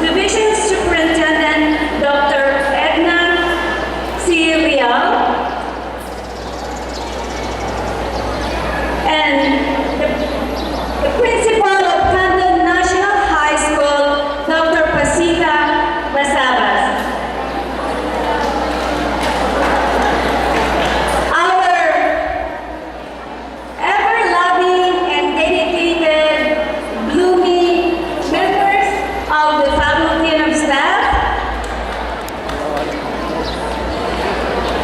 Division Superintendent Dr. Edna C. Leal, and the principal of Candon National High School, Dr. Pasita Basabas. Our ever-loving and dedicated, blooming members of the faculty and of staff,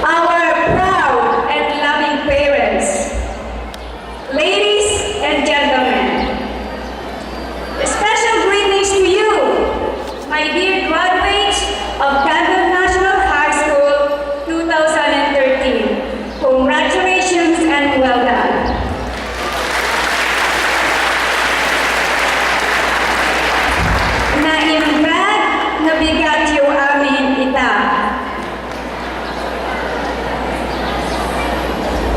our proud and loving parents, ladies and gentlemen, special greetings to you, my dear graduates of Candon National High School 2013. Congratulations and well done. Naimbag na bigat yung aming ita.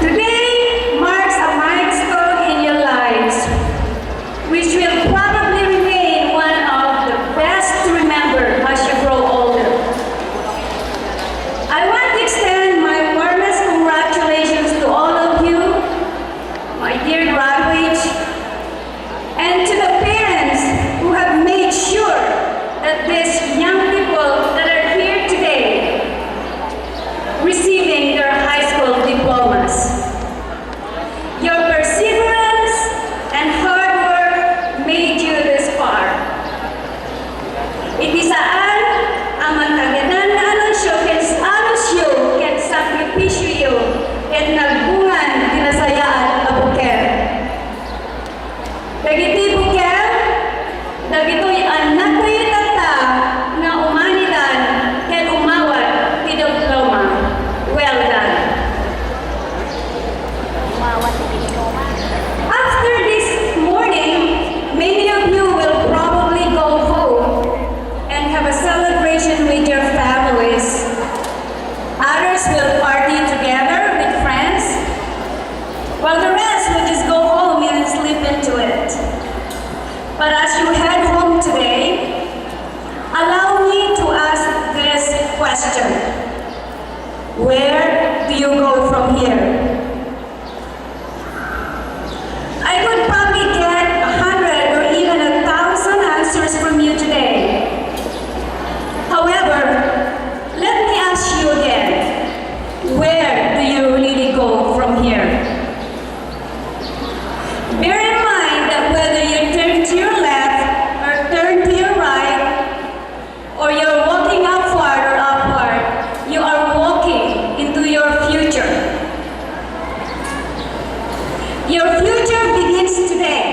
Today marks a milestone in your lives, which will probably remain one of the best to remember as you grow older. I want to extend my warmest congratulations to all of you, my dear graduates, and to the parents who have made sure that these young people that are here today receiving their high school diplomas. Your perseverance and hard work made you this far. Ibisaan ang magkagandang na anunsyo ken sakripisyo ket nagbungan tinasayaan a buker. Dagiti buker, dagito'y anak tayo tata nga umanidan ken umawat ti diploma. Well done. After this morning, many of you will probably go home and have a celebration with your families. Others will party together with friends, while the rest will just go home and sleep into it. But as you head home today, allow me to ask this question. Where do you go from here? I could probably get 100 or even 1,000 answers from you today. However, let me ask you again, where do you really go from here? Bear in mind that whether you turn to your left or turn to your right, or you're walking upward or upward, you are walking into your future. Your future begins today.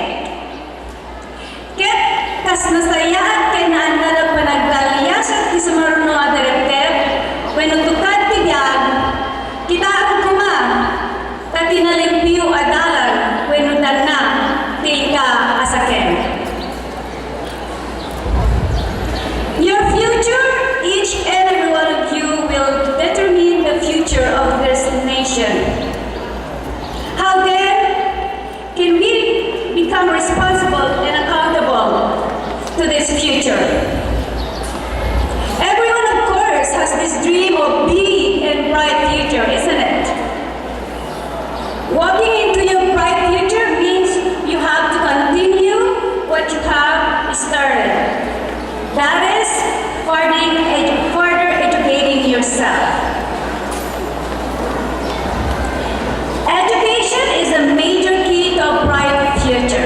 Ket kas nasayaan ken naandalag panagdalias at kisamaruno nga direkter, wenno tukad ti biag, kita ang kuma, tati nalimpiyo adalan, wenno danna, ti ka asaken. Your future, each and every one of you, will determine the future of this nation. How then can we become responsible and accountable to this future? Everyone, of course, has this dream of big and bright future, isn't it? Walking into your bright future means you have to continue what you have started. That is further educating yourself. Education is a major key to a bright future.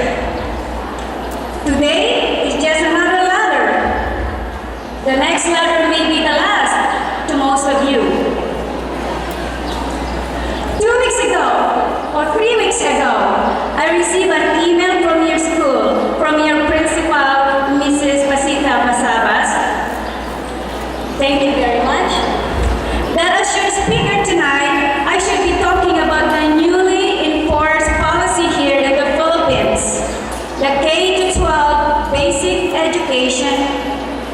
Today is just another ladder. The next ladder may be the last to most of you. 2 weeks ago, or 3 weeks ago, I received an email from your school, from your principal, Mrs. Pasita Basabas. Thank you very much. That as your speaker tonight, I should be talking about the newly enforced policy here in the Philippines, the K-12 basic education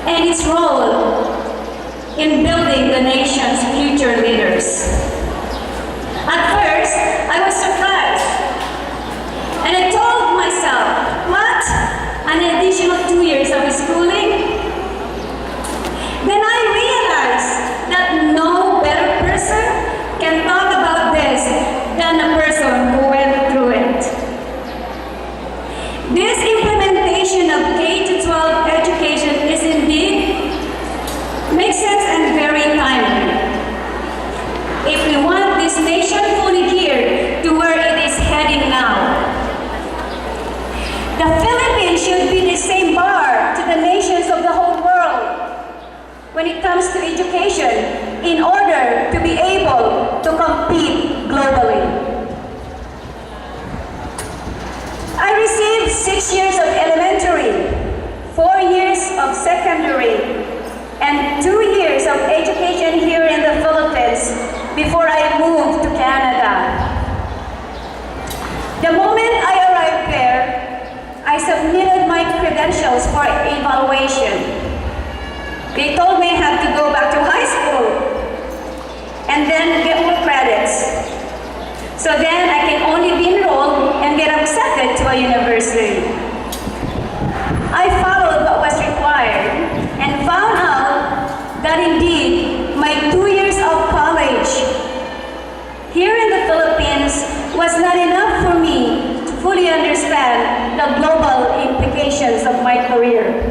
and its role in building the nation's future leaders. At first, I was surprised, and I told myself, what? An additional 2 years of schooling? when it comes to education in order to be able to compete globally. I received 6 years of elementary, 4 years of secondary, and 2 years of education here in the Philippines before I moved to Canada. The moment I arrived there, I submitted my credentials for evaluation. They told me I had to go back to high school and then get more credits. So then I can only be enrolled and get accepted to a university. I followed what was required and found out that indeed my 2 years of college here in the Philippines was not enough for me to fully understand the global implications of my career.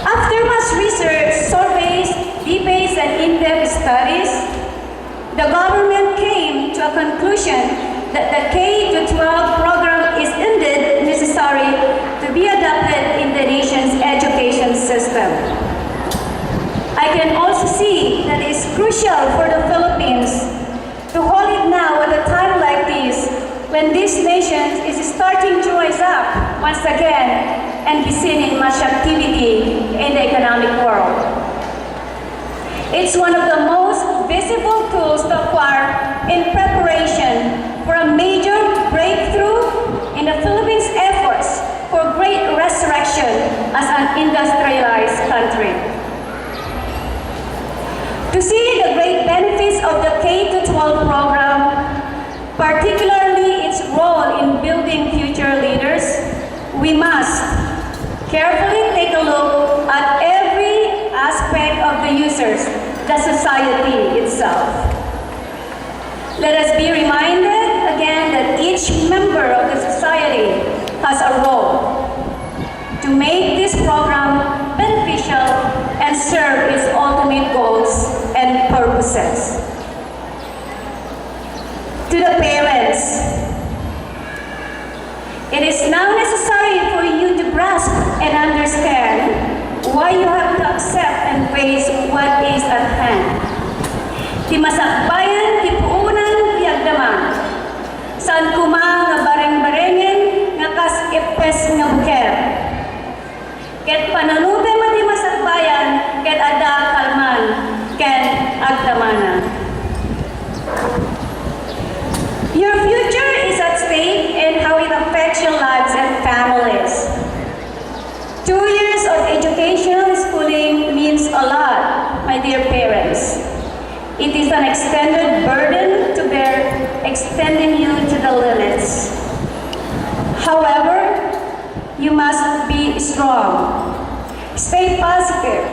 After much research, surveys, debates, and in-depth studies, the government came to a conclusion that the K-12 program is indeed necessary to be adopted in the nation's education system. I can also see that it is crucial for the Philippines to hold it now at a time like this, when this nation is starting to rise up once again and be seen in much activity in the economic world. It's one of the most visible tools to acquire in preparation for a major breakthrough in the Philippines' efforts for great resurrection as an industrialized country. To see the great benefits of the K-12 program, particularly its role in building future leaders, we must carefully take a look at every aspect of the users, the society itself. Let us be reminded again that each member of the society has a role to make this program beneficial and serve its ultimate goals and purposes. To the parents, it is now necessary for you to grasp and understand why you have to accept and face what is at hand. Ti masakbayan, ti puunan, ti agdaman. Saan kuma nga bareng-barengen, nga kas ipes nga buker. Ket pananube man ti masakbayan, ket ada kalman, ket agdamanan. Your future is at stake and how it affects your lives and families. 2 years of educational schooling means a lot, my dear parents. It is an extended burden to bear, extending you to the limits. However, you must be strong, stay positive,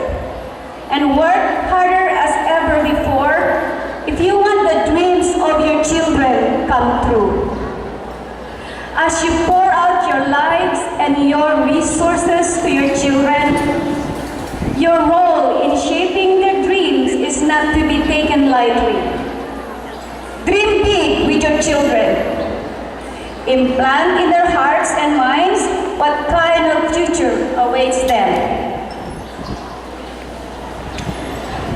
and work harder as ever before if you want the dreams of your children come true. As you pour out your lives and your resources to your children, your role in shaping their dreams is not to be taken lightly. Dream big with your children. Implant in their hearts and minds what kind of future awaits them.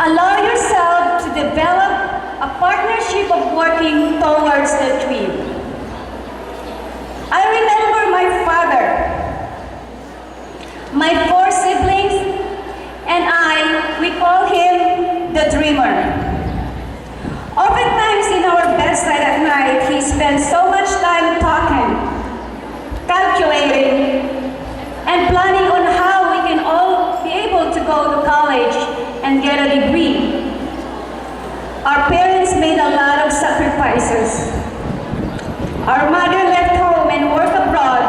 Allow yourself to develop a partnership of working towards the dream. I remember my father, my 4 siblings, and we call him the dreamer. Oftentimes in our bedside at night, he spends so much time talking, calculating, and planning on how we can all be able to go to college and get a degree. Our parents made a lot of sacrifices. Our mother left home and worked abroad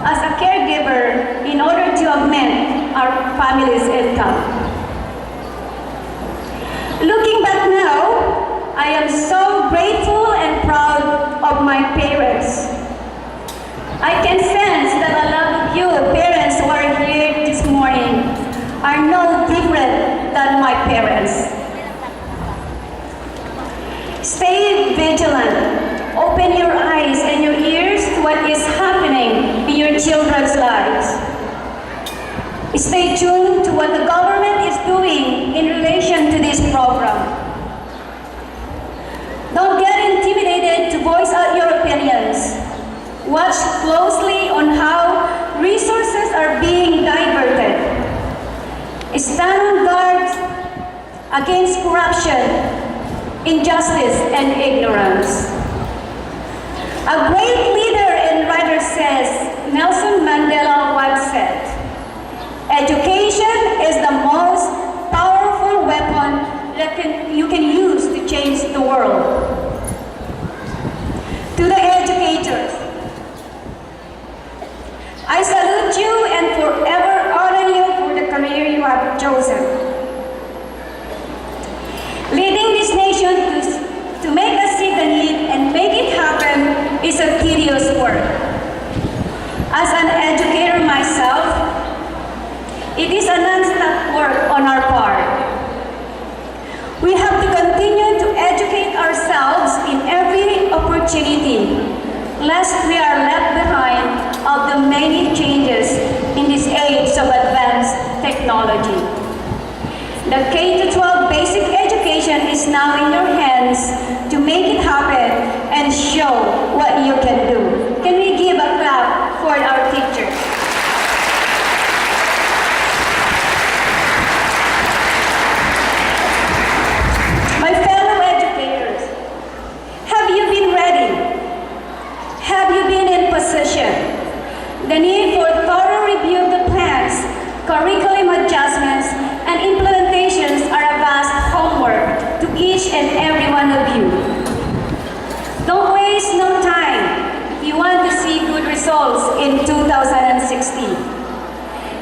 as a caregiver in order to augment our family's income. Looking back now, I am so grateful and proud of my parents. I can sense that a lot of you parents who are here this morning are no different than my parents. Stay vigilant. Open your eyes and your ears to what is happening in your children's lives. Stay tuned to what the government is doing in relation to this program. Don't get intimidated to voice out your opinions. Watch closely on how resources are being diverted. Stand on guard against corruption, injustice, and ignorance. A great leader and writer says, Nelson Mandela once said, education is the most powerful weapon that you can use to change the world. To the educators, I salute you and forever honor you for the career you have chosen. Leading this nation to make us see the need and make it happen is a tedious work. As an educator myself, it is a non-stop work on our part. We have to continue to educate ourselves in every opportunity, lest we are left behind of the many changes in this age of advanced technology. The K-12 basic education is now in your hands to make it happen and show what you can do. Can we give a clap for our teachers? My fellow educators, have you been ready? Have you been in position? The need for thorough review of the plans, curriculum adjustments, and implementations are a vast homework to each and every one of you. Don't waste no time if you want to see good results in 2016.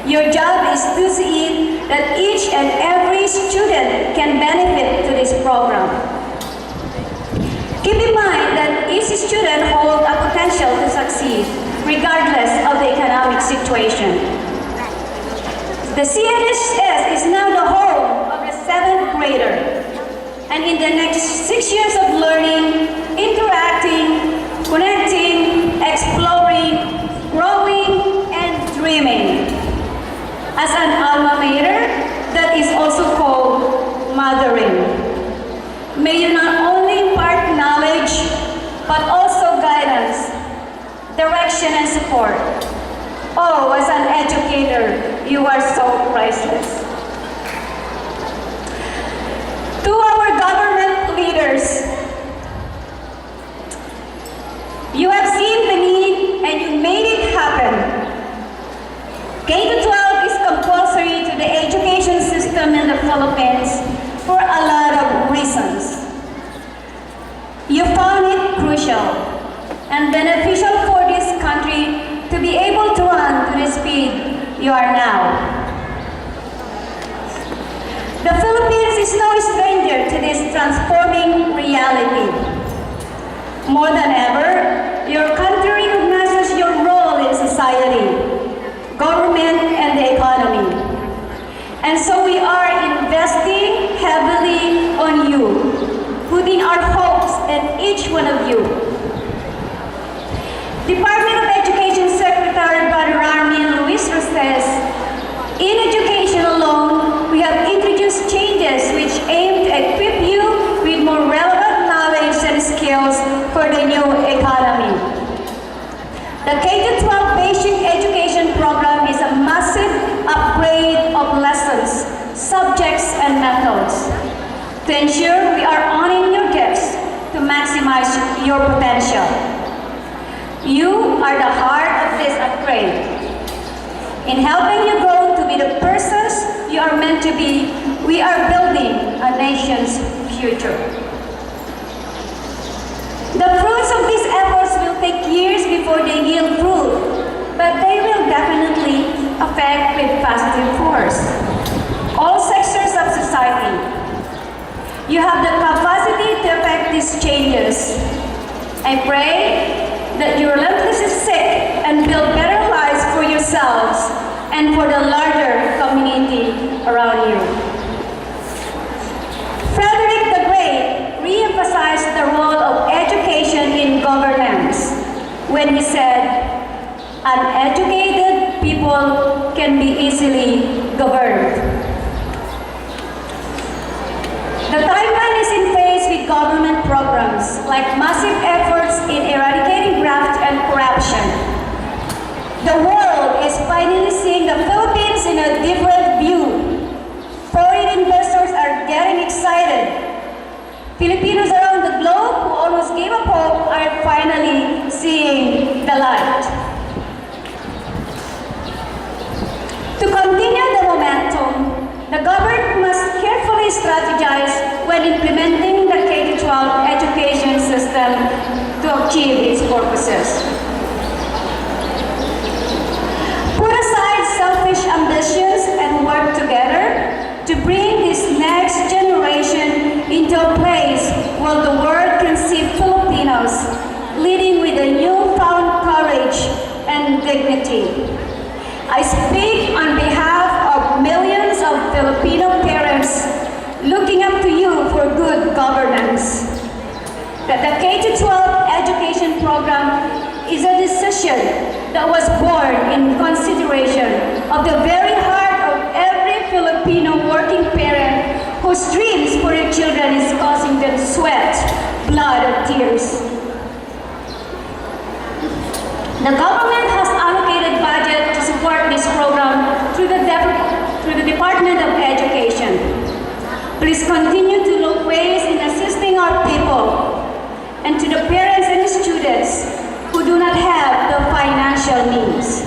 Your job is to see that each and every student can benefit to this program. Keep in mind that each student holds a potential to succeed, regardless of the economic situation. The CNSS is now the home of the 7th grader, and in the next 6 years of learning, interacting, connecting, exploring, growing, and dreaming. As an alma mater, that is also called mothering. May you not only impart knowledge, but also guidance, direction, and support. Oh, as an educator, you are so priceless. To our government leaders, you have seen the need and you made it happen. K-12 is compulsory to the education system in the Philippines for a lot of reasons. You found it crucial and beneficial for this country to be able to run to the speed you are now. The Philippines is no stranger to this transforming reality. More than ever, your country recognizes your role in society, government, and the economy. And so we are investing heavily on you, putting our hopes in each one of you. Department of Education Secretary Brother Armin Luis says, in education alone, we have introduced changes which aim to equip you with more relevant knowledge and skills for the new economy. The K-12 basic education program is a massive upgrade of lessons, subjects, and methods to ensure we are honoring your gifts to maximize your potential. You are the heart of this upgrade. In helping you grow to be the persons you are meant to be, we are building a nation's future. The fruits of these efforts will take years before they yield fruit, but they will definitely affect with positive force all sectors of society. You have the capacity to affect these changes. I pray that you relentlessly seek and build better lives for yourselves and for the larger community around you. Frederick the Great re-emphasized the role of education in governance when he said, "Uneducated people can be easily governed. The timeline is in phase with government programs like massive efforts in eradicating graft and corruption. The world is finally seeing the Philippines in a different view. Foreign investors are getting excited. Filipinos around the globe who almost gave up hope are finally seeing the light. To continue the momentum, the government must carefully strategize when implementing the K-12 education system to achieve its purposes. Put aside selfish ambitions and work together to bring this next generation into a place where the world can see Filipinos leading with a newfound courage and dignity. I speak on behalf of millions of Filipino parents looking up to you for good governance. That the K-12 education program is a decision that was born in consideration of the very heart of every Filipino working parent whose dreams for their children is causing them sweat, blood, and tears. The government has allocated budget to support this program through the Department of Education. Please continue to look ways in assisting our people and to the parents and students who do not have the financial means.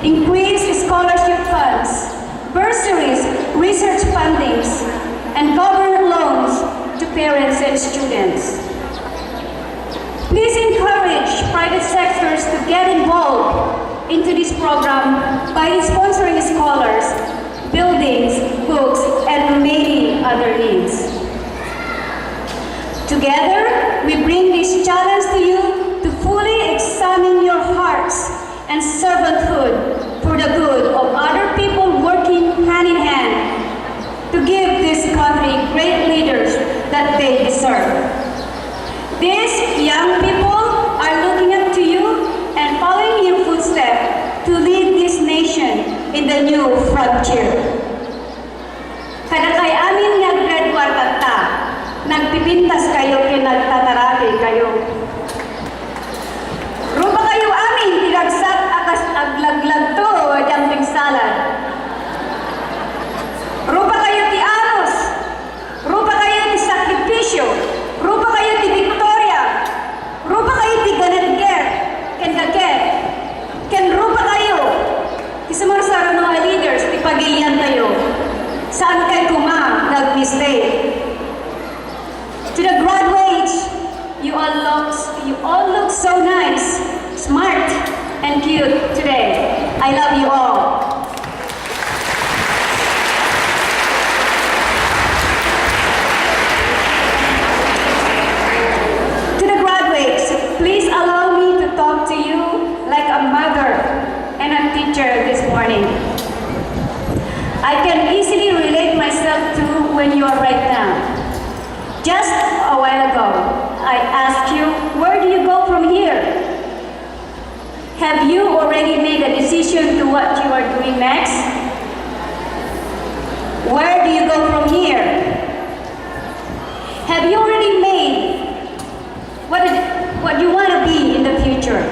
Increase scholarship funds, bursaries, research fundings, and government loans to parents and students. Please encourage private sectors to get involved into this program by sponsoring scholars, buildings, books, and many other needs. Together, we bring this challenge to you to fully examine your hearts and servanthood for the good of other people working hand in hand to give this country great leaders that they deserve. These young people are looking up to you and following your footsteps to lead this nation in the new frontier. Kada kay amin nga graduate kanta, nagpipintas kayo kay nagtataraki kayo. Rupa kayo amin, tinagsat akas aglaglag to, jumping salad. Rupa kayo ti Anos, rupa kayo ti Sakripisyo, rupa kayo ti Victoria, rupa kayo ti Ganadger, ken Gaget, ken rupa kayo ti sumarsara mga leaders, ti Pagilian tayo. Saan kayo nag-mistake? To the graduates, you all look so nice, smart, and cute today. I love you all. To the graduates, please allow me to talk to you like a mother and a teacher this morning. I can easily relate myself to when you are right now. Just a while ago, I asked you, where do you go from here? Have you already made a decision to what you are doing next? Where do you go from here? Have you already made what you want to be in the future?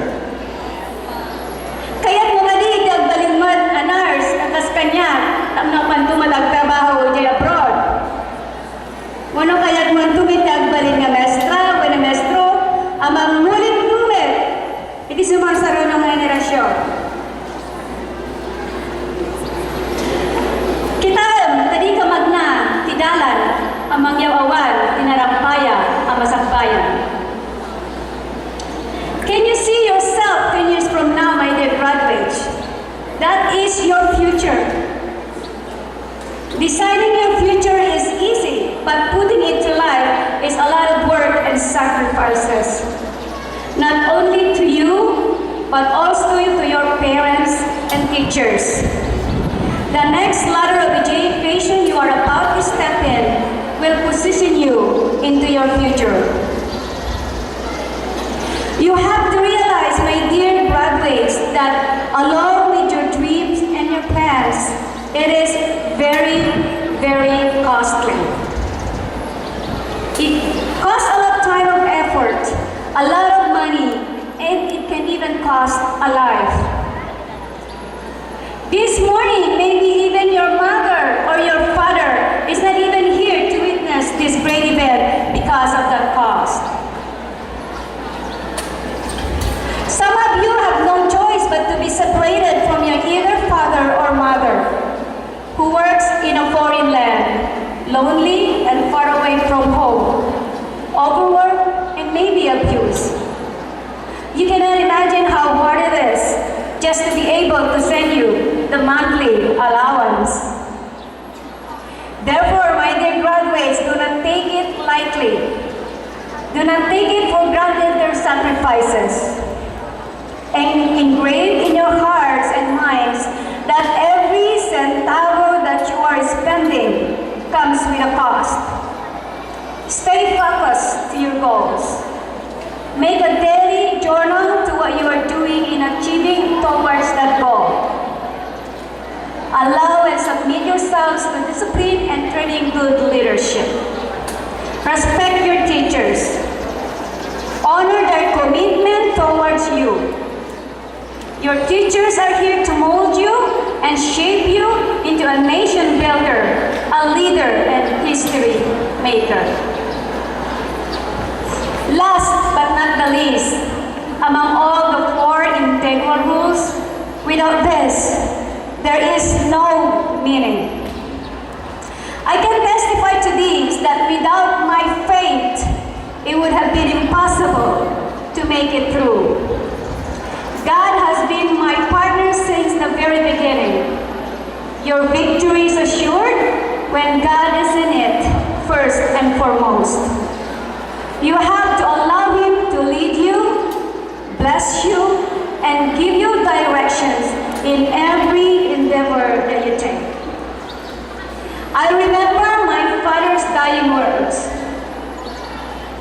Kaya't mga di agbalimad anars akas kanya tamang pantumatag trabaho di abroad. Wano kaya't mantumit agbalin nga mestra, wala mestro, amang mulit tumit. Iti sumarsaro ng generasyon. Kitam, tadi ka magna, tidalan, amang yawawan, tinarampaya, amasakbayan. Can you see yourself 10 years from now, my dear graduates? That is your future. Deciding your future is easy, but putting it to life is a lot of work and sacrifices. Not only to you, but also to your parents and teachers. The next ladder of education you are about to step in will position you into your future. You have to realize, my dear graduates, that along with your dreams and your plans, the monthly allowance. Therefore, my dear graduates, do not take it lightly. Do not take it for granted their sacrifices. And engrave in your hearts and minds that every centavo that you are spending comes with a cost. Stay focused to your goals. Make a daily journal to what you are doing in achieving towards that goal. Allow and submit yourselves to discipline and training good leadership. Respect your teachers. Honor their commitment towards you. Your teachers are here to mold you and shape you into a nation builder, a leader, and history maker. Last but not the least, among all the 4 integral rules, without this, there is no meaning. I can testify to these that without my faith, it would have been impossible to make it through. God has been my partner since the very beginning. Your victory is assured when God is in it, first and foremost. You have to allow Him to lead you, bless you, and give you directions in every endeavor that you take. I remember my father's dying words.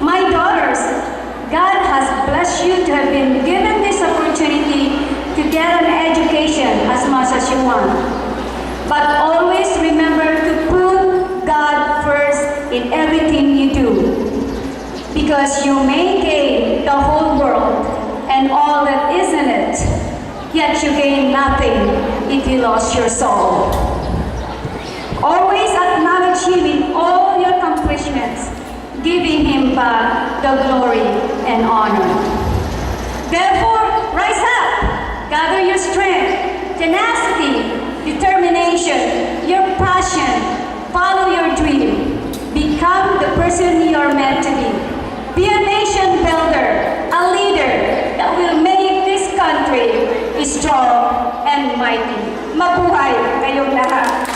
My daughters, God has blessed you to have been given this opportunity to get an education as much as you want. But always remember to put God first in everything you do. Because you may gain the whole world and all that is in it, yet you gain nothing if you lost your soul. Always acknowledge Him in all your accomplishments, giving Him back the glory and honor. Therefore, rise up, gather your strength, tenacity, determination, your passion, follow your dream, become the person you are meant to be. Be a nation builder, a leader that will make this country strong and mighty. Mabuhay kayong lahat.